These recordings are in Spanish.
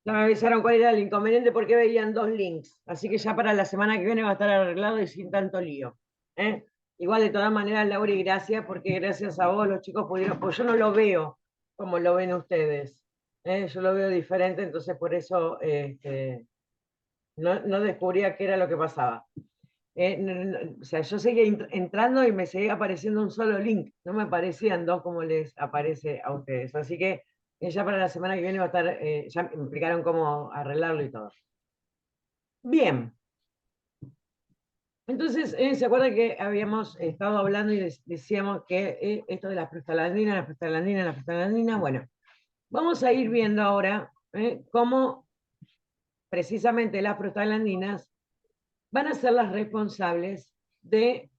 Ya me avisaron cuál era el inconveniente porque veían dos links. Así que ya para la semana que viene va a estar arreglado y sin tanto lío. ¿Eh? Igual de todas maneras, Laura, y gracias, porque gracias a vos los chicos pudieron, pues yo no lo veo como lo ven ustedes. Yo lo veo diferente, entonces por eso no descubría qué era lo que pasaba. O sea, yo seguía entrando y me seguía apareciendo un solo link, no me aparecían dos como les aparece a ustedes. Así que ya para la semana que viene va a estar, ya me explicaron cómo arreglarlo y todo. Bien, entonces, ¿se acuerdan que habíamos estado hablando y decíamos que esto de las prostaglandinas, bueno, vamos a ir viendo ahora cómo precisamente las prostaglandinas van a ser las responsables de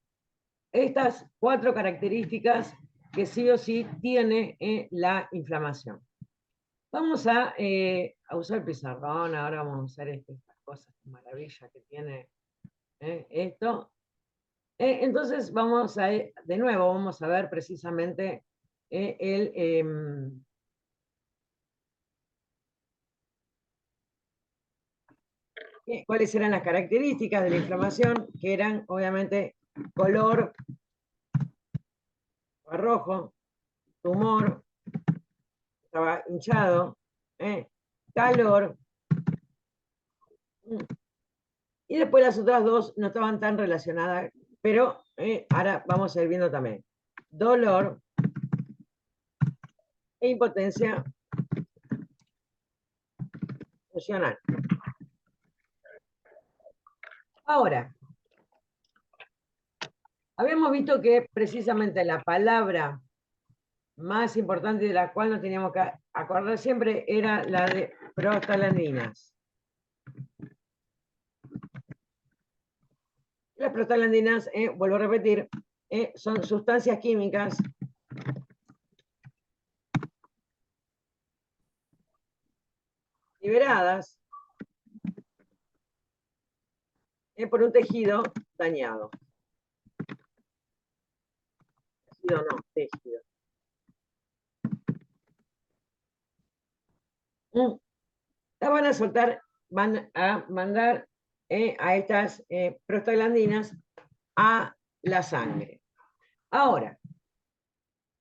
estas cuatro características que sí o sí tiene la inflamación. Vamos a usar el pizarrón, ahora vamos a usar estas cosas, maravilla que tiene esto. Entonces vamos a, de nuevo, vamos a ver precisamente cuáles eran las características de la inflamación, que eran obviamente color rojo, tumor, estaba hinchado, calor, y después las otras dos no estaban tan relacionadas, pero ahora vamos a ir viendo también. Dolor e impotencia funcional. Ahora, habíamos visto que precisamente la palabra más importante de la cual nos teníamos que acordar siempre era la de prostaglandinas. Las prostaglandinas, vuelvo a repetir, son sustancias químicas liberadas por un tejido dañado. Tejido no, tejido. La van a soltar, van a mandar a estas prostaglandinas a la sangre. Ahora,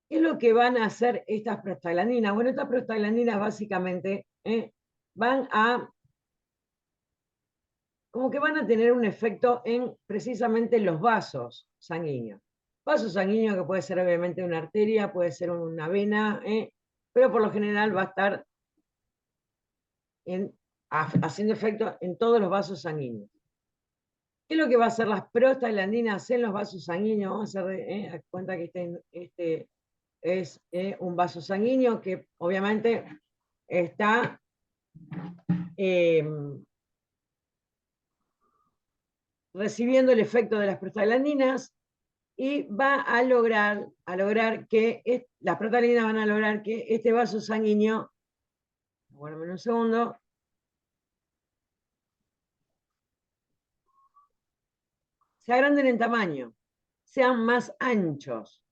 ¿qué es lo que van a hacer estas prostaglandinas? Bueno, estas prostaglandinas básicamente van a, como que van a tener un efecto en precisamente los vasos sanguíneos. Vaso sanguíneo que puede ser obviamente una arteria, puede ser una vena, pero por lo general va a estar haciendo efecto en todos los vasos sanguíneos. ¿Qué es lo que va a hacer las prostaglandinas en los vasos sanguíneos? Vamos a hacer cuenta que este es un vaso sanguíneo que obviamente está recibiendo el efecto de las prostaglandinas y va a lograr que las prostaglandinas van a lograr que este vaso sanguíneo, aguárdame un segundo, se agranden en tamaño, sean más anchos,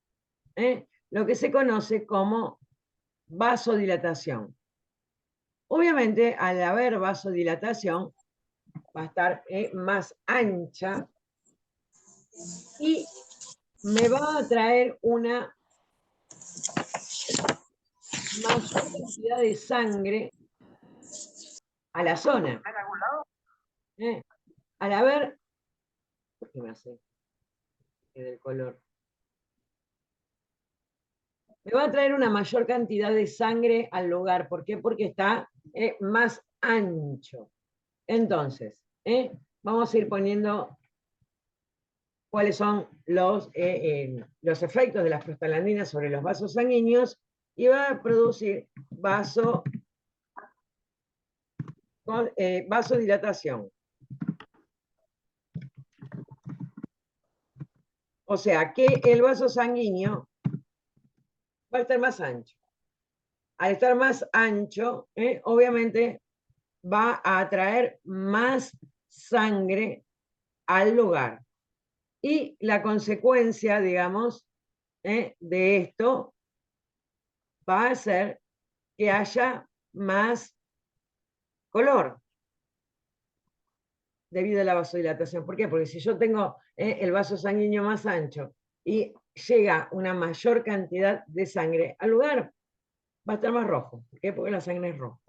lo que se conoce como vasodilatación. Obviamente, al haber vasodilatación, va a estar más ancha y me va a traer una mayor cantidad de sangre a la zona. Al haber, ¿qué me hace? Del color. Me va a traer una mayor cantidad de sangre al lugar. ¿Por qué? Porque está más ancho. Entonces, vamos a ir poniendo cuáles son los efectos de las prostaglandinas sobre los vasos sanguíneos y va a producir vasodilatación. O sea, que el vaso sanguíneo va a estar más ancho. Al estar más ancho, obviamente va a atraer más sangre al lugar. Y la consecuencia, digamos, de esto va a ser que haya más color debido a la vasodilatación. ¿Por qué? Porque si yo tengo el vaso sanguíneo más ancho y llega una mayor cantidad de sangre al lugar, va a estar más rojo. ¿Por qué? Porque la sangre es roja.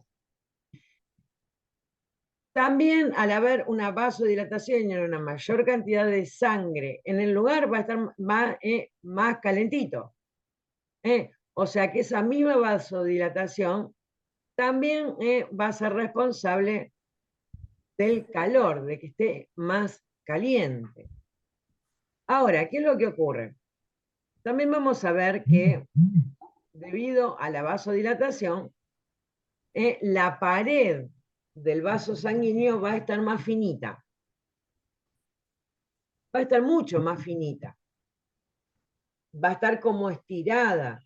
También al haber una vasodilatación y una mayor cantidad de sangre en el lugar, va a estar más calentito. O sea que esa misma vasodilatación también va a ser responsable del calor, de que esté más caliente. Ahora, ¿qué es lo que ocurre? También vamos a ver que debido a la vasodilatación, la pared del vaso sanguíneo va a estar más finita. Va a estar mucho más finita. Va a estar como estirada.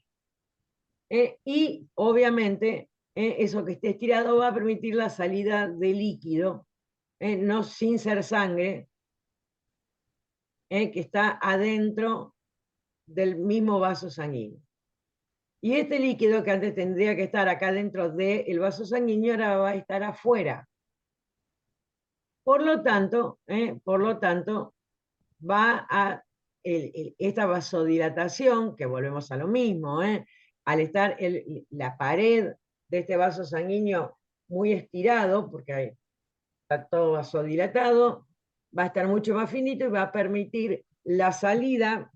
Y obviamente eso que esté estirado va a permitir la salida de líquido, no sin ser sangre, que está adentro del mismo vaso sanguíneo. Y este líquido que antes tendría que estar acá dentro del vaso sanguíneo ahora va a estar afuera. Por lo tanto, va a esta vasodilatación, que volvemos a lo mismo, al estar la pared de este vaso sanguíneo muy estirado, porque está todo vasodilatado, va a estar mucho más finito y va a permitir la salida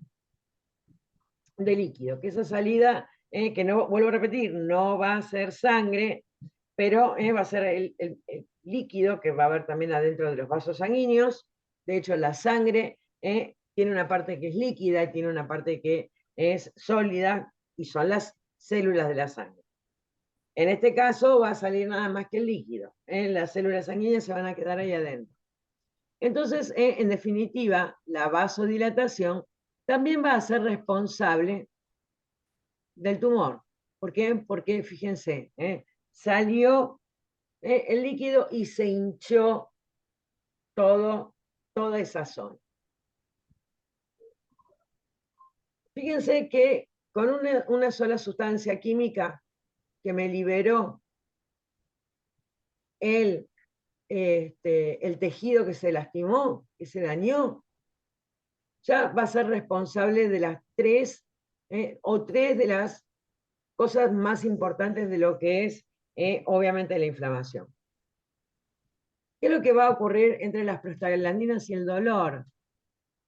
de líquido, que esa salida, que no, vuelvo a repetir, no va a ser sangre, pero va a ser el líquido que va a haber también adentro de los vasos sanguíneos. De hecho, la sangre tiene una parte que es líquida y tiene una parte que es sólida, y son las células de la sangre. En este caso va a salir nada más que el líquido. Las células sanguíneas se van a quedar ahí adentro. Entonces, en definitiva, la vasodilatación también va a ser responsable del tumor. ¿Por qué? Porque, fíjense, salió el líquido y se hinchó toda esa zona. Fíjense que con una sola sustancia química que me liberó el tejido que se lastimó, que se dañó, ya va a ser responsable de las tres de las cosas más importantes de lo que es, obviamente, la inflamación. ¿Qué es lo que va a ocurrir entre las prostaglandinas y el dolor?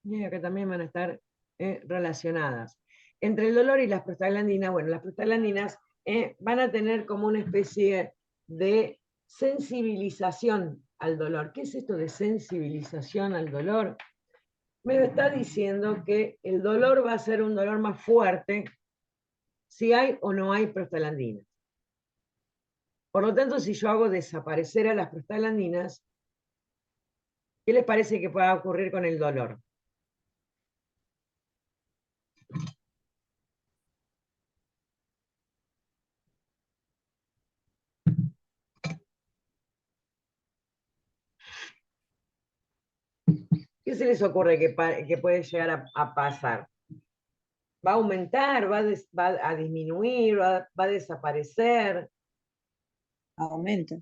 Y acá también van a estar relacionadas. Entre el dolor y las prostaglandinas, bueno, las prostaglandinas van a tener como una especie de sensibilización al dolor. ¿Qué es esto de sensibilización al dolor? Me está diciendo que el dolor va a ser un dolor más fuerte si hay o no hay prostaglandinas. Por lo tanto, si yo hago desaparecer a las prostaglandinas, ¿qué les parece que pueda ocurrir con el dolor? ¿Qué se les ocurre que puede llegar a pasar? ¿Va a aumentar? ¿Va a disminuir? ¿Va a desaparecer? Aumenta.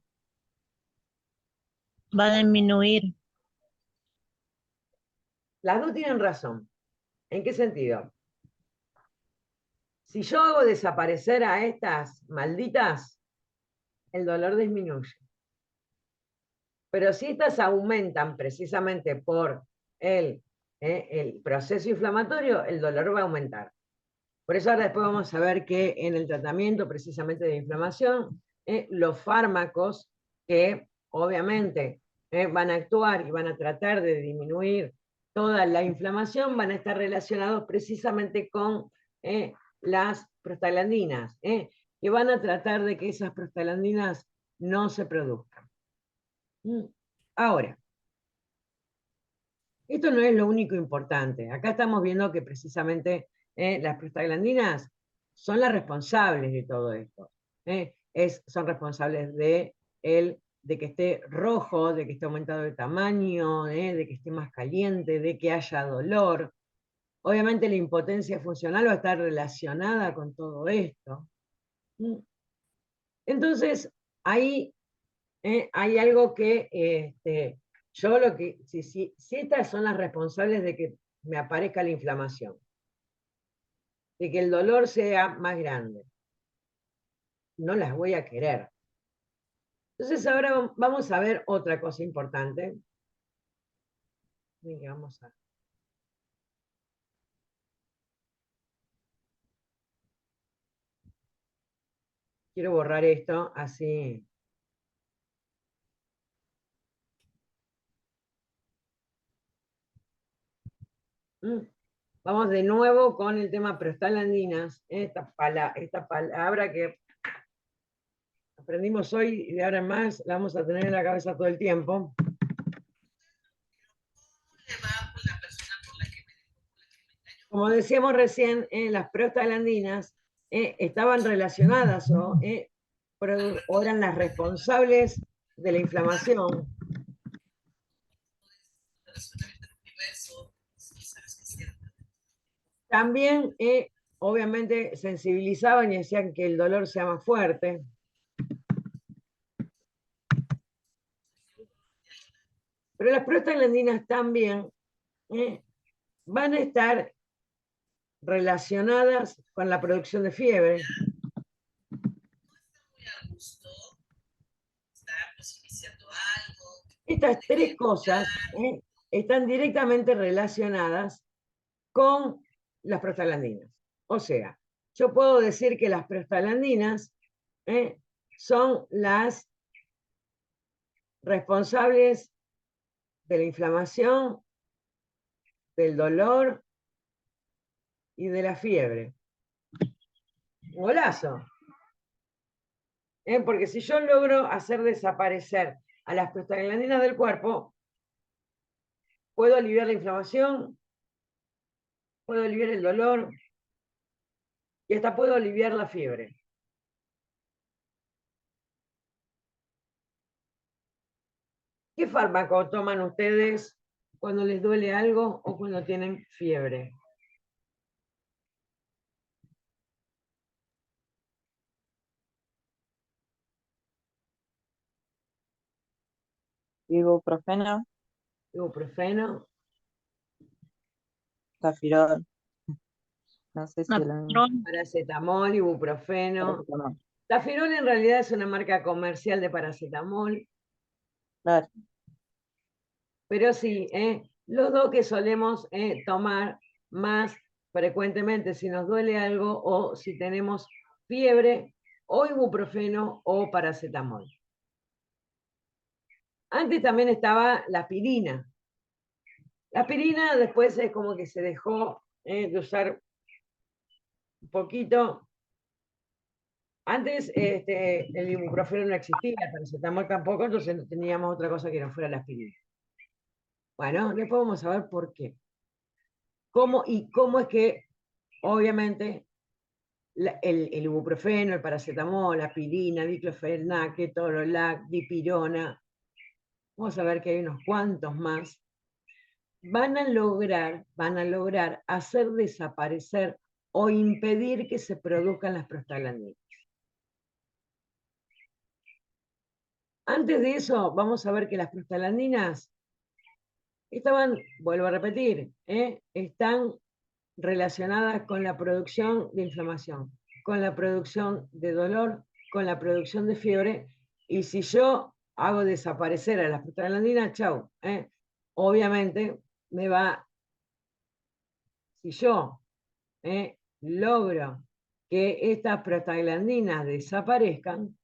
Va a disminuir. Las dos tienen razón. ¿En qué sentido? Si yo hago desaparecer a estas malditas, el dolor disminuye. Pero si estas aumentan precisamente por el proceso inflamatorio, el dolor va a aumentar. Por eso ahora después vamos a ver que en el tratamiento precisamente de inflamación, los fármacos que obviamente van a actuar y van a tratar de disminuir toda la inflamación van a estar relacionados precisamente con las prostaglandinas, que van a tratar de que esas prostaglandinas no se produzcan. Ahora, esto no es lo único importante. Acá estamos viendo que precisamente las prostaglandinas son las responsables de todo esto. Son responsables de que esté rojo, de que esté aumentado de tamaño, de que esté más caliente, de que haya dolor. Obviamente la impotencia funcional va a estar relacionada con todo esto. Entonces, ahí hay algo que yo lo que, si estas son las responsables de que me aparezca la inflamación, de que el dolor sea más grande, no las voy a querer. Entonces ahora vamos a ver otra cosa importante. Vamos a... Quiero borrar esto, así. Vamos de nuevo con el tema prostaglandinas. Esta palabra que aprendimos hoy y de ahora en más la vamos a tener en la cabeza todo el tiempo. Como decíamos recién, las prostaglandinas estaban relacionadas o eran las responsables de la inflamación. También, obviamente, sensibilizaban y decían que el dolor sea más fuerte. Pero las prostaglandinas también van a estar relacionadas con la producción de fiebre. Estas tres cosas están directamente relacionadas con las prostaglandinas. O sea, yo puedo decir que las prostaglandinas son las responsables de la inflamación, del dolor y de la fiebre. Golazo. Porque si yo logro hacer desaparecer a las prostaglandinas del cuerpo, puedo aliviar la inflamación, puedo aliviar el dolor y hasta puedo aliviar la fiebre. ¿Qué fármaco toman ustedes cuando les duele algo o cuando tienen fiebre? Ibuprofeno, Ibuprofeno, Tafirol. No sé si paracetamol, ibuprofeno. paracetamol. Tafirol en realidad es una marca comercial de paracetamol. Claro. Pero sí, los dos que solemos tomar más frecuentemente si nos duele algo o si tenemos fiebre, o ibuprofeno o paracetamol. Antes también estaba la aspirina. La aspirina después es como que se dejó de usar un poquito. Antes el ibuprofeno no existía, el paracetamol tampoco, entonces no teníamos otra cosa que no fuera la aspirina. Bueno, después vamos a ver por qué. ¿Cómo es que, obviamente, el ibuprofeno, el paracetamol, la aspirina, diclofenac, ketorolac, dipirona, vamos a ver que hay unos cuantos más, van a lograr hacer desaparecer o impedir que se produzcan las prostaglandinas. Antes de eso, vamos a ver que las prostaglandinas estaban, vuelvo a repetir, están relacionadas con la producción de inflamación, con la producción de dolor, con la producción de fiebre, y si yo hago desaparecer a las prostaglandinas, chau, obviamente me va, si yo logro que estas prostaglandinas desaparezcan,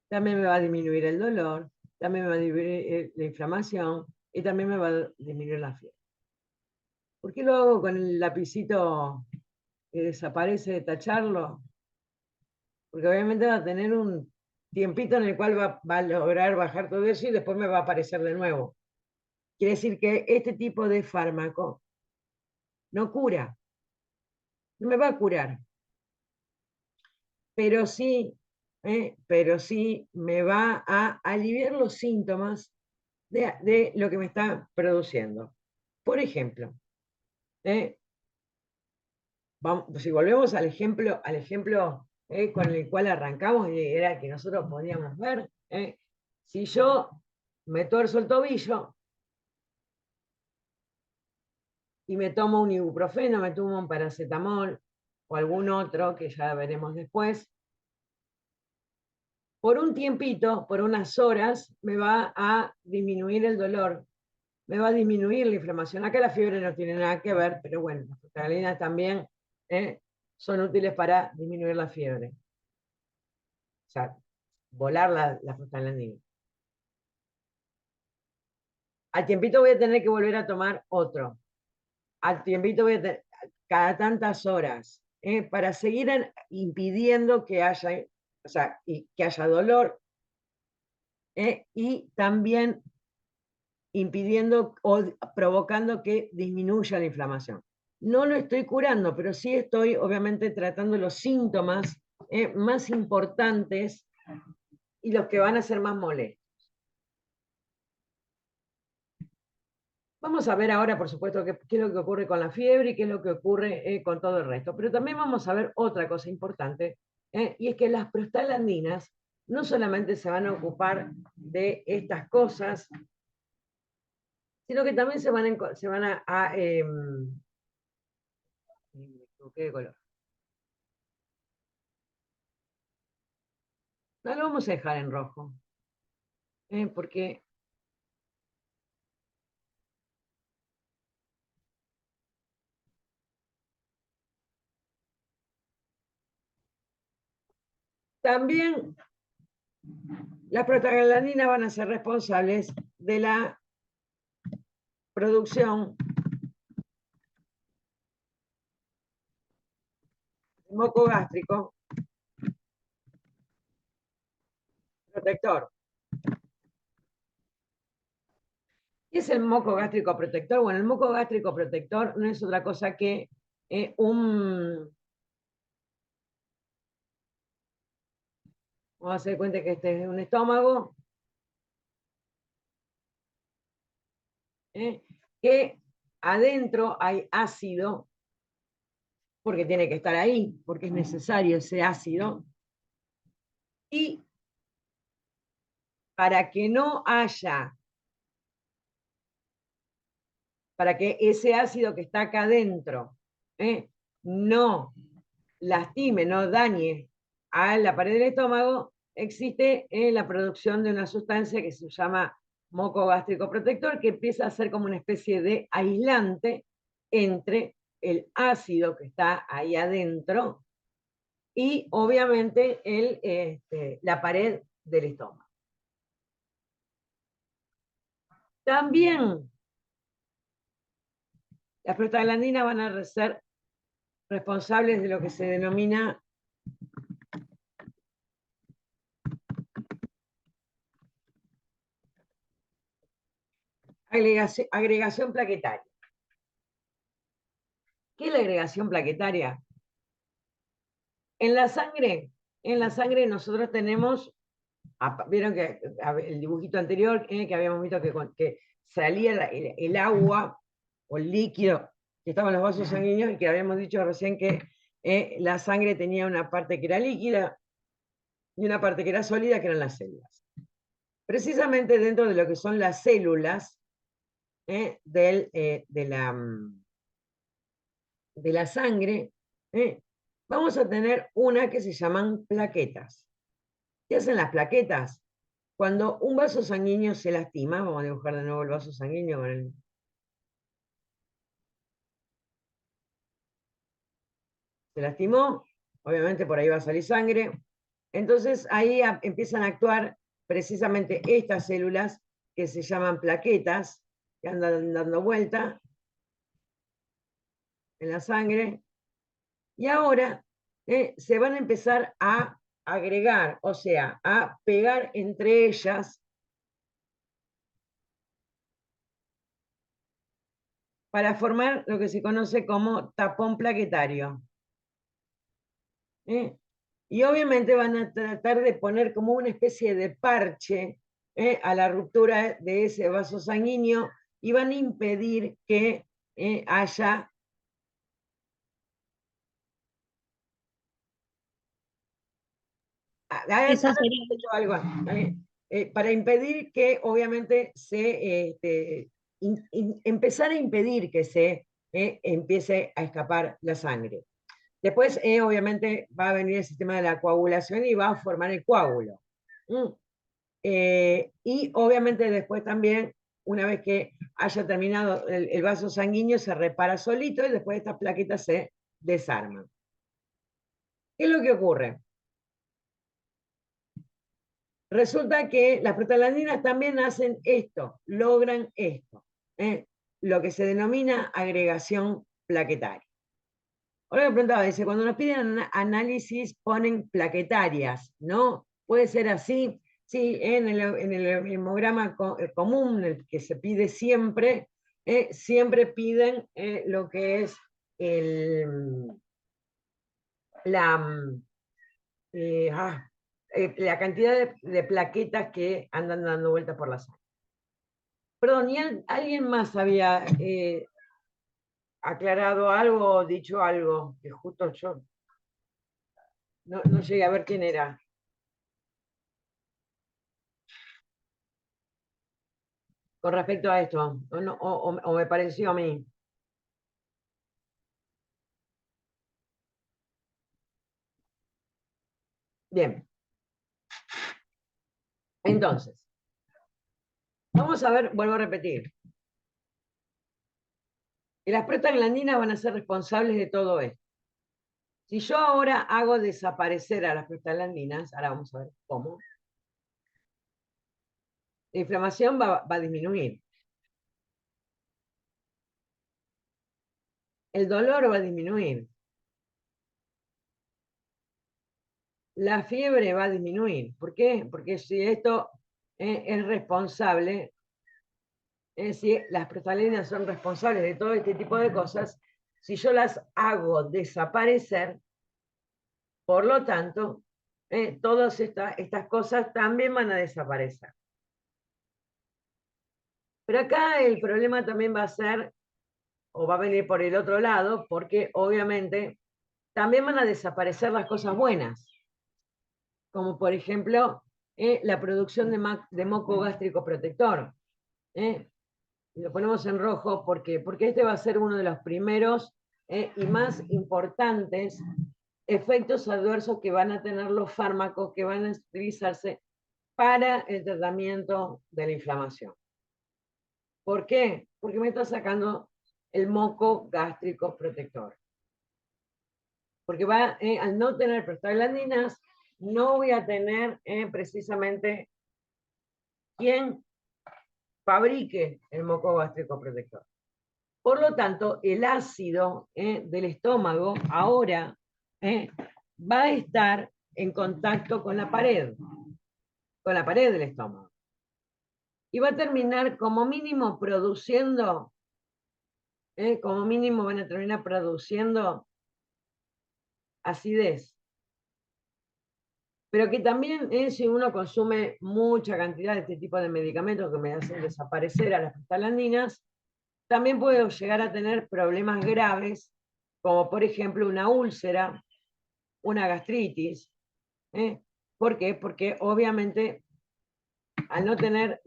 también me va a disminuir el dolor, también me va a disminuir la inflamación y también me va a disminuir la fiebre. ¿Por qué lo hago con el lapicito que desaparece de tacharlo? Porque obviamente va a tener un tiempito en el cual va a lograr bajar todo eso y después me va a aparecer de nuevo. Quiere decir que este tipo de fármaco no cura, no me va a curar, pero sí me va a aliviar los síntomas de lo que me está produciendo. Por ejemplo, si volvemos al ejemplo con el cual arrancamos y era el que nosotros podíamos ver. Si yo me tuerzo el tobillo y me tomo un ibuprofeno, me tomo un paracetamol o algún otro que ya veremos después, por un tiempito, por unas horas, me va a disminuir el dolor, me va a disminuir la inflamación. Acá la fiebre no tiene nada que ver, pero bueno, las prostaglandinas también son útiles para disminuir la fiebre. O sea, volar la prostaglandina. Al tiempito voy a tener que volver a tomar otro. Al tiempito voy a tener, cada tantas horas, para seguir impidiendo que haya, o sea, y que haya dolor, y también impidiendo o provocando que disminuya la inflamación. No lo estoy curando, pero sí estoy obviamente tratando los síntomas más importantes y los que van a ser más molestos. Vamos a ver ahora, por supuesto, qué es lo que ocurre con la fiebre y qué es lo que ocurre con todo el resto. Pero también vamos a ver otra cosa importante, y es que las prostaglandinas no solamente se van a ocupar de estas cosas, sino que también se van me equivoqué de color. No lo vamos a dejar en rojo, porque también las prostaglandinas van a ser responsables de la producción de moco gástrico protector. ¿Qué es el moco gástrico protector? Bueno, el moco gástrico protector no es otra cosa que vamos a hacer cuenta que este es un estómago, que adentro hay ácido, porque tiene que estar ahí, porque es necesario ese ácido, y para que no haya, para que ese ácido que está acá adentro no lastime, no dañe a la pared del estómago, existe la producción de una sustancia que se llama moco gástrico protector, que empieza a ser como una especie de aislante entre el ácido que está ahí adentro y obviamente la pared del estómago. También las prostaglandinas van a ser responsables de lo que se denomina agregación plaquetaria. ¿Qué es la agregación plaquetaria? En la sangre nosotros tenemos, vieron que el dibujito anterior, que habíamos visto que salía el agua o el líquido que estaba en los vasos sanguíneos y que habíamos dicho recién que la sangre tenía una parte que era líquida y una parte que era sólida, que eran las células. Precisamente dentro de lo que son las células de la sangre, vamos a tener una que se llaman plaquetas. ¿Qué hacen las plaquetas? Cuando un vaso sanguíneo se lastima, vamos a dibujar de nuevo el vaso sanguíneo con se lastimó, obviamente por ahí va a salir sangre, entonces ahí empiezan a actuar precisamente estas células que se llaman plaquetas, que andan dando vuelta en la sangre, y ahora se van a empezar a agregar, o sea, a pegar entre ellas para formar lo que se conoce como tapón plaquetario. Y obviamente van a tratar de poner como una especie de parche a la ruptura de ese vaso sanguíneo y van a impedir que haya ahora Eso sería. he hecho algo, para impedir que obviamente empezar a impedir que se empiece a escapar la sangre. Después, obviamente, va a venir el sistema de la coagulación y va a formar el coágulo. Y obviamente después también, una vez que haya terminado el vaso sanguíneo, se repara solito y después estas plaquetas se desarman. ¿Qué es lo que ocurre? Resulta que las prostaglandinas también hacen esto, logran esto, lo que se denomina agregación plaquetaria. Ahora me preguntaba, dice, cuando nos piden análisis ponen plaquetarias, ¿no? Puede ser así. Sí, en el hemograma común, el que se pide siempre, siempre piden lo que es la, la cantidad de plaquetas que andan dando vueltas por la sangre. Perdón, ¿y alguien más había aclarado algo o dicho algo? Que justo yo no llegué a ver quién era. Con respecto a esto, o me pareció a mí. Bien. Entonces, vamos a ver, vuelvo a repetir. Y las prostaglandinas van a ser responsables de todo esto. Si yo ahora hago desaparecer a las prostaglandinas, ahora vamos a ver cómo, la inflamación va a disminuir. El dolor va a disminuir. La fiebre va a disminuir. ¿Por qué? Porque si esto es responsable, si las prostaglandinas son responsables de todo este tipo de cosas, si yo las hago desaparecer, por lo tanto, todas estas cosas también van a desaparecer. Pero acá el problema también va a ser, o va a venir por el otro lado, porque obviamente también van a desaparecer las cosas buenas, como por ejemplo la producción de moco gástrico protector. Lo ponemos en rojo porque este va a ser uno de los primeros y más importantes efectos adversos que van a tener los fármacos que van a utilizarse para el tratamiento de la inflamación. ¿Por qué? Porque me está sacando el moco gástrico protector. Porque al no tener prostaglandinas, no voy a tener precisamente quien fabrique el moco gástrico protector. Por lo tanto, el ácido del estómago ahora va a estar en contacto con la pared del estómago. Y va a terminar como mínimo produciendo, como mínimo van a terminar produciendo acidez. Pero que también si uno consume mucha cantidad de este tipo de medicamentos que me hacen desaparecer a las prostaglandinas, también puedo llegar a tener problemas graves, como por ejemplo una úlcera, una gastritis. ¿Por qué? Porque obviamente al no tener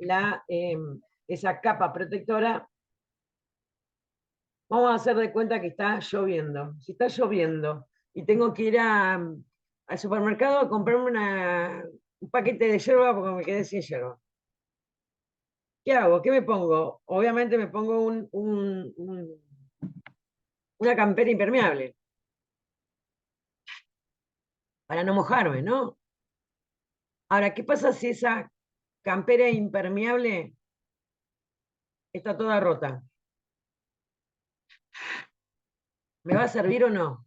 esa capa protectora, vamos a hacer de cuenta que está lloviendo. Si está lloviendo y tengo que ir al supermercado a comprarme un paquete de yerba porque me quedé sin yerba. ¿Qué hago? ¿Qué me pongo? Obviamente me pongo una campera impermeable para no mojarme, ¿no? Ahora, ¿qué pasa si esa campera impermeable está toda rota? ¿Me va a servir o no?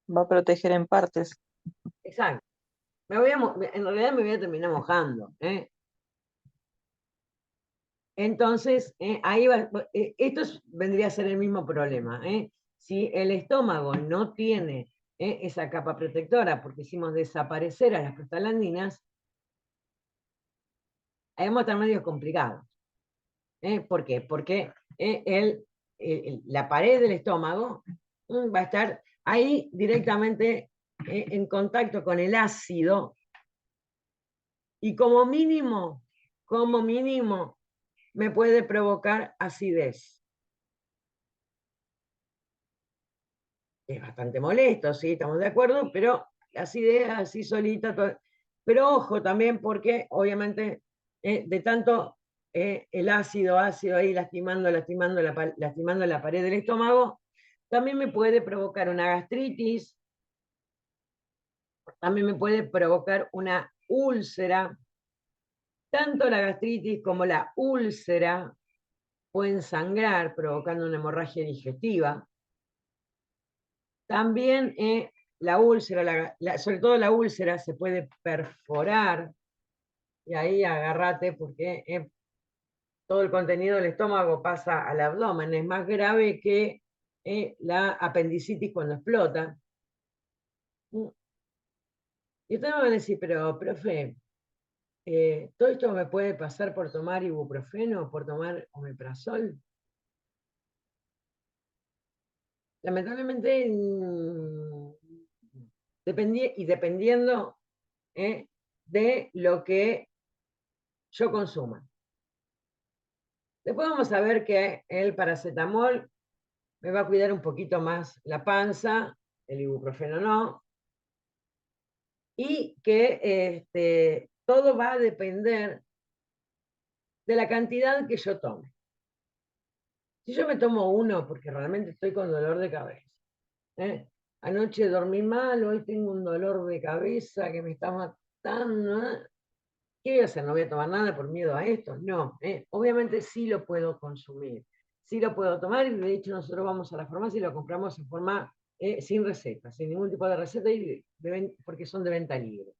Va a proteger en partes. Exacto. En realidad me voy a terminar mojando. Entonces, ahí vendría a ser el mismo problema. Si el estómago no tiene esa capa protectora, porque hicimos desaparecer a las prostaglandinas, ahí vamos a estar medio complicados. ¿Por qué? Porque la pared del estómago va a estar ahí directamente en contacto con el ácido, y como mínimo, me puede provocar acidez. Es bastante molesto, sí, estamos de acuerdo, pero la acidez así solita, pero ojo también porque obviamente de tanto el ácido ahí lastimando la pared del estómago, también me puede provocar una gastritis, también me puede provocar una úlcera. Tanto la gastritis como la úlcera pueden sangrar, provocando una hemorragia digestiva. También la úlcera, sobre todo la úlcera, se puede perforar, y ahí agárrate porque todo el contenido del estómago pasa al abdomen. Es más grave que la apendicitis cuando explota. Y ustedes me van a decir, pero, profe, ¿todo esto me puede pasar por tomar ibuprofeno o por tomar omeprazol? Lamentablemente, dependiendo de lo que yo consuma. Después vamos a ver que el paracetamol me va a cuidar un poquito más la panza, el ibuprofeno no, y que todo va a depender de la cantidad que yo tome. Si yo me tomo uno porque realmente estoy con dolor de cabeza, anoche dormí mal, hoy tengo un dolor de cabeza que me está matando, ¿qué voy a hacer? ¿No voy a tomar nada por miedo a esto? No, obviamente sí lo puedo consumir, sí lo puedo tomar, y de hecho nosotros vamos a la farmacia y lo compramos en forma sin receta, sin ningún tipo de receta, porque son de venta libre.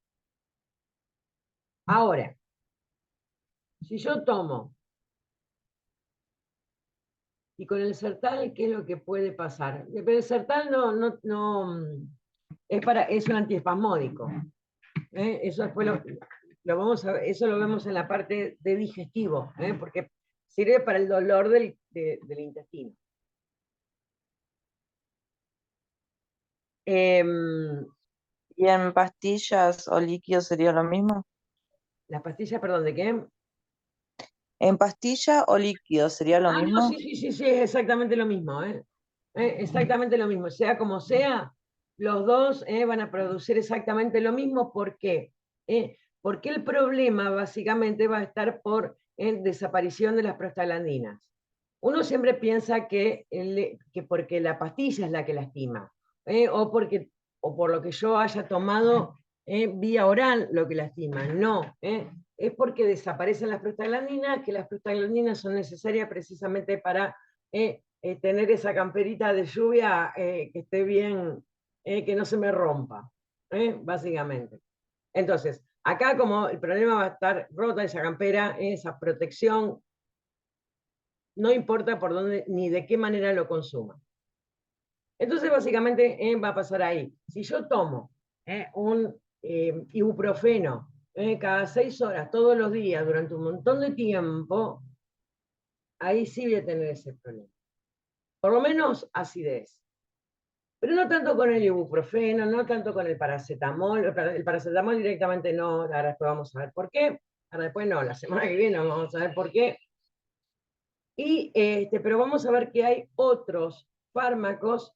Ahora, si yo tomo, y con el Sertal, ¿qué es lo que puede pasar? Pero el Sertal es un antiespasmódico. Eso después eso lo vemos en la parte de digestivo, porque sirve para el dolor del intestino. ¿Y en pastillas o líquidos sería lo mismo? Las pastillas, perdón, ¿de qué? ¿En pastilla o líquido sería lo No, mismo? sí, es exactamente lo mismo, exactamente lo mismo. Sea como sea, los dos van a producir exactamente lo mismo. ¿Por qué? Porque el problema básicamente va a estar por desaparición de las prostaglandinas. Uno siempre piensa que porque la pastilla es la que lastima, o por lo que yo haya tomado vía oral lo que lastima. No, es porque desaparecen las prostaglandinas, que las prostaglandinas son necesarias precisamente para tener esa camperita de lluvia que esté bien, que no se me rompa, básicamente. Entonces, acá como el problema va a estar rota esa campera, esa protección, no importa por dónde ni de qué manera lo consuma. Entonces, básicamente va a pasar ahí. Si yo tomo un ibuprofeno cada 6 horas, todos los días, durante un montón de tiempo, ahí sí voy a tener ese problema. Por lo menos acidez. Pero no tanto con el ibuprofeno, no tanto con el paracetamol. El paracetamol directamente no, ahora después vamos a ver por qué. Ahora después no, la semana que viene vamos a ver por qué. Pero vamos a ver que hay otros fármacos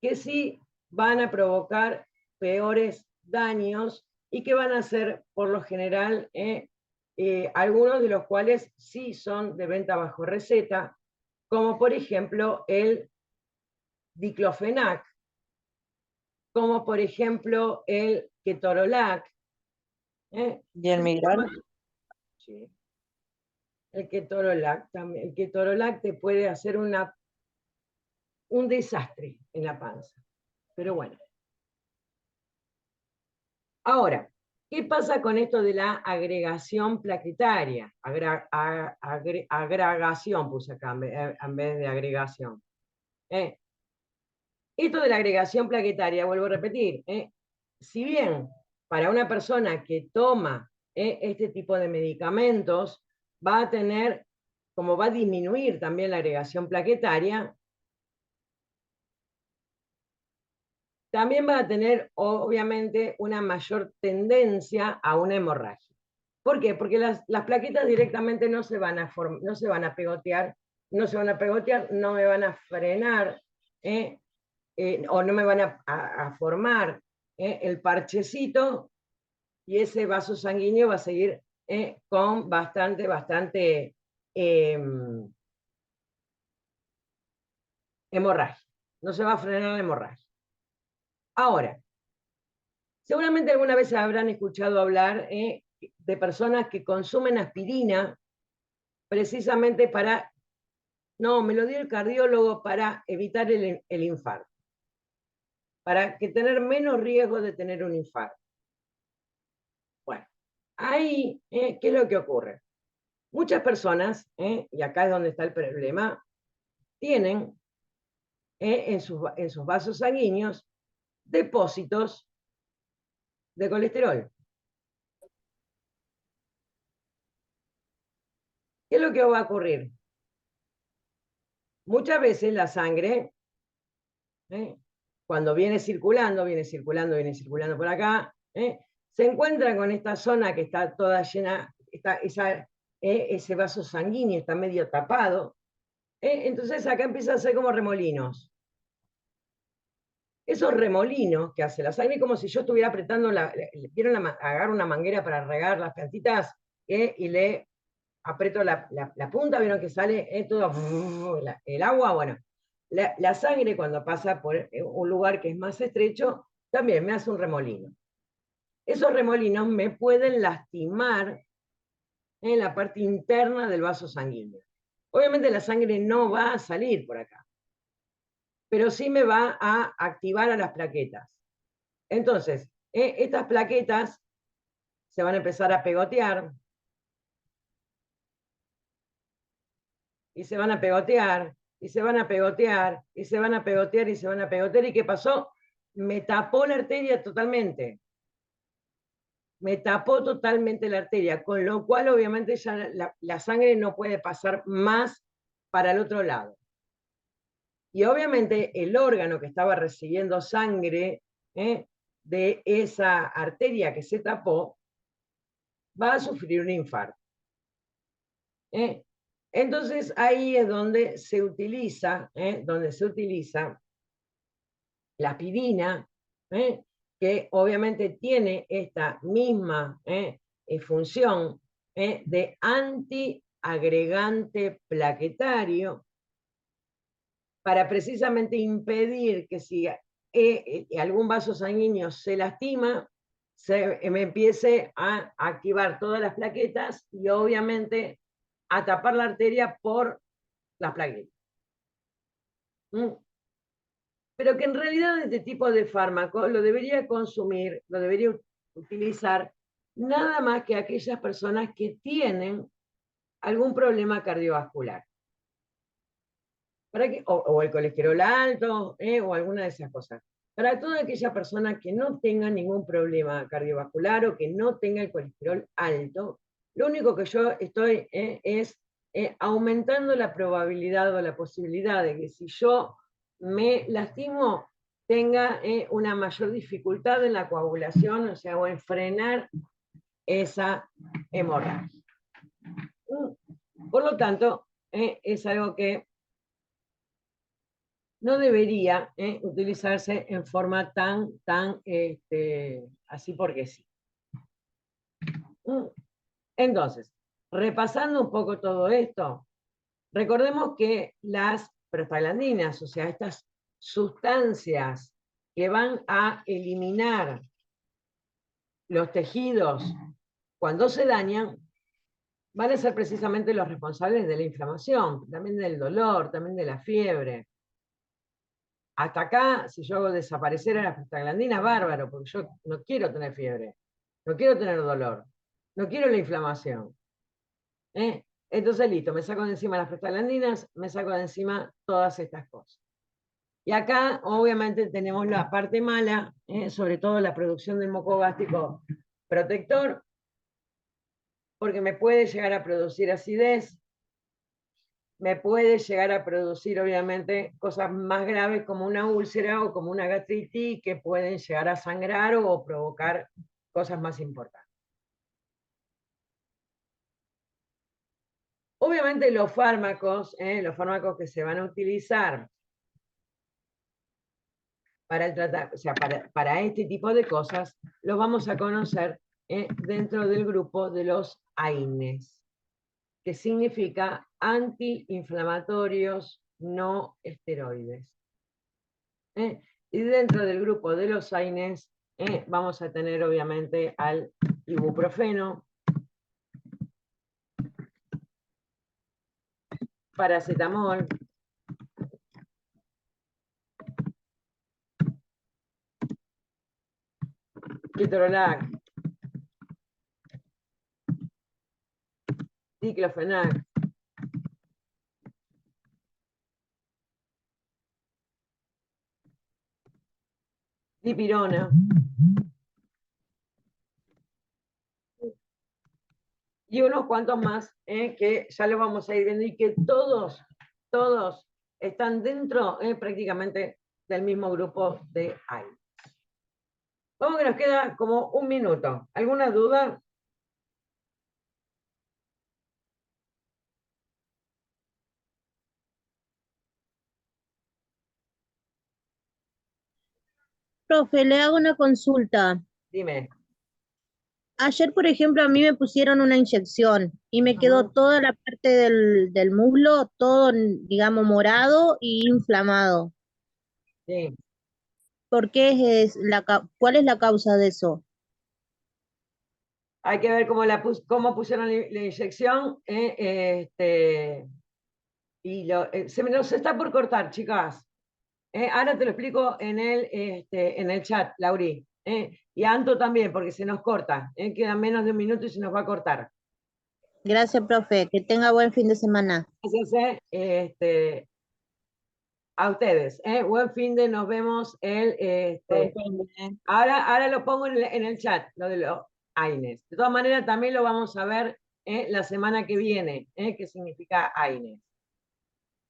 que sí van a provocar peores daños y que van a ser, por lo general, algunos de los cuales sí son de venta bajo receta, como por ejemplo el diclofenac, como por ejemplo el ketorolac. ¿Y el migral? Sí. El ketorolac también. El ketorolac te puede hacer un desastre en la panza. Pero bueno. Ahora, ¿qué pasa con esto de la agregación plaquetaria? Agregación puse acá en vez de agregación. Esto de la agregación plaquetaria, vuelvo a repetir, si bien para una persona que toma este tipo de medicamentos va a tener, como va a disminuir también la agregación plaquetaria, también va a tener, obviamente, una mayor tendencia a una hemorragia. ¿Por qué? Porque las plaquetas directamente no se van a no se van a pegotear, no me van a frenar, o no me van a formar el parchecito, y ese vaso sanguíneo va a seguir con bastante hemorragia. No se va a frenar la hemorragia. Ahora, seguramente alguna vez habrán escuchado hablar de personas que consumen aspirina precisamente para, no, me lo dio el cardiólogo para evitar el infarto, para que tener menos riesgo de tener un infarto. Bueno, ahí, ¿qué es lo que ocurre? Muchas personas, y acá es donde está el problema, tienen en sus vasos sanguíneos depósitos de colesterol. ¿Qué es lo que va a ocurrir? Muchas veces la sangre, cuando viene circulando por acá, se encuentra con esta zona que está toda llena, ese vaso sanguíneo está medio tapado, entonces acá empieza a hacer como remolinos. Esos remolinos que hace la sangre, como si yo estuviera apretando, agarro una manguera para regar las plantitas y le aprieto la punta, vieron que sale todo el agua. Bueno, la sangre cuando pasa por un lugar que es más estrecho, también me hace un remolino. Esos remolinos me pueden lastimar en la parte interna del vaso sanguíneo. Obviamente la sangre no va a salir por acá, pero sí me va a activar a las plaquetas. Entonces, estas plaquetas se van a empezar a pegotear, y se van a pegotear, y se van a pegotear, y se van a pegotear, y se van a pegotear. ¿Y qué pasó? Me tapó la arteria totalmente. Me tapó totalmente la arteria, con lo cual obviamente ya la sangre no puede pasar más para el otro lado. Y obviamente el órgano que estaba recibiendo sangre de esa arteria que se tapó va a sufrir un infarto. Entonces ahí es donde se utiliza la aspirina, que obviamente tiene esta misma función de antiagregante plaquetario, para precisamente impedir que si algún vaso sanguíneo se lastima, me empiece a activar todas las plaquetas y obviamente a tapar la arteria por las plaquetas. Pero que en realidad este tipo de fármaco lo debería consumir, lo debería utilizar nada más que aquellas personas que tienen algún problema cardiovascular. O el colesterol alto, o alguna de esas cosas. Para toda aquella persona que no tenga ningún problema cardiovascular o que no tenga el colesterol alto, lo único que yo estoy es aumentando la probabilidad o la posibilidad de que si yo me lastimo, tenga una mayor dificultad en la coagulación, o sea, o en frenar esa hemorragia. Por lo tanto, es algo que no debería utilizarse en forma tan así porque sí. Entonces, repasando un poco todo esto, recordemos que las prostaglandinas, o sea, estas sustancias que van a eliminar los tejidos cuando se dañan, van a ser precisamente los responsables de la inflamación, también del dolor, también de la fiebre. Hasta acá, si yo hago desaparecer a la prostaglandina, bárbaro, porque yo no quiero tener fiebre, no quiero tener dolor, no quiero la inflamación. Entonces, listo, me saco de encima las prostaglandinas, me saco de encima todas estas cosas. Y acá, obviamente, tenemos la parte mala, sobre todo la producción del moco gástrico protector, porque me puede llegar a producir acidez, me puede llegar a producir, obviamente, cosas más graves como una úlcera o como una gastritis que pueden llegar a sangrar o provocar cosas más importantes. Obviamente los fármacos que se van a utilizar para el o sea, para este tipo de cosas, los vamos a conocer dentro del grupo de los AINES, que significa antiinflamatorios no esteroides. Y dentro del grupo de los AINES vamos a tener obviamente al ibuprofeno, paracetamol, ketorolac, diclofenac, dipirona, y unos cuantos más que ya lo vamos a ir viendo y que todos están dentro prácticamente del mismo grupo de AINES. Vamos que nos queda como un minuto. ¿Alguna duda? Profe, le hago una consulta. Dime. Ayer, por ejemplo, a mí me pusieron una inyección y me quedó Ujú. toda la parte del muslo, todo, digamos, morado y inflamado. Sí. ¿Por qué cuál es la causa de eso? Hay que ver cómo pusieron la inyección. Se nos está por cortar, chicas. Ahora te lo explico en el chat, Lauri. Y a Anto también, porque se nos corta. Quedan menos de un minuto y se nos va a cortar. Gracias, profe. Que tenga buen fin de semana. Gracias a ustedes. Buen fin de, nos vemos ahora lo pongo en el chat, lo de los AINES. De todas maneras, también lo vamos a ver la semana que viene, qué significa AINES.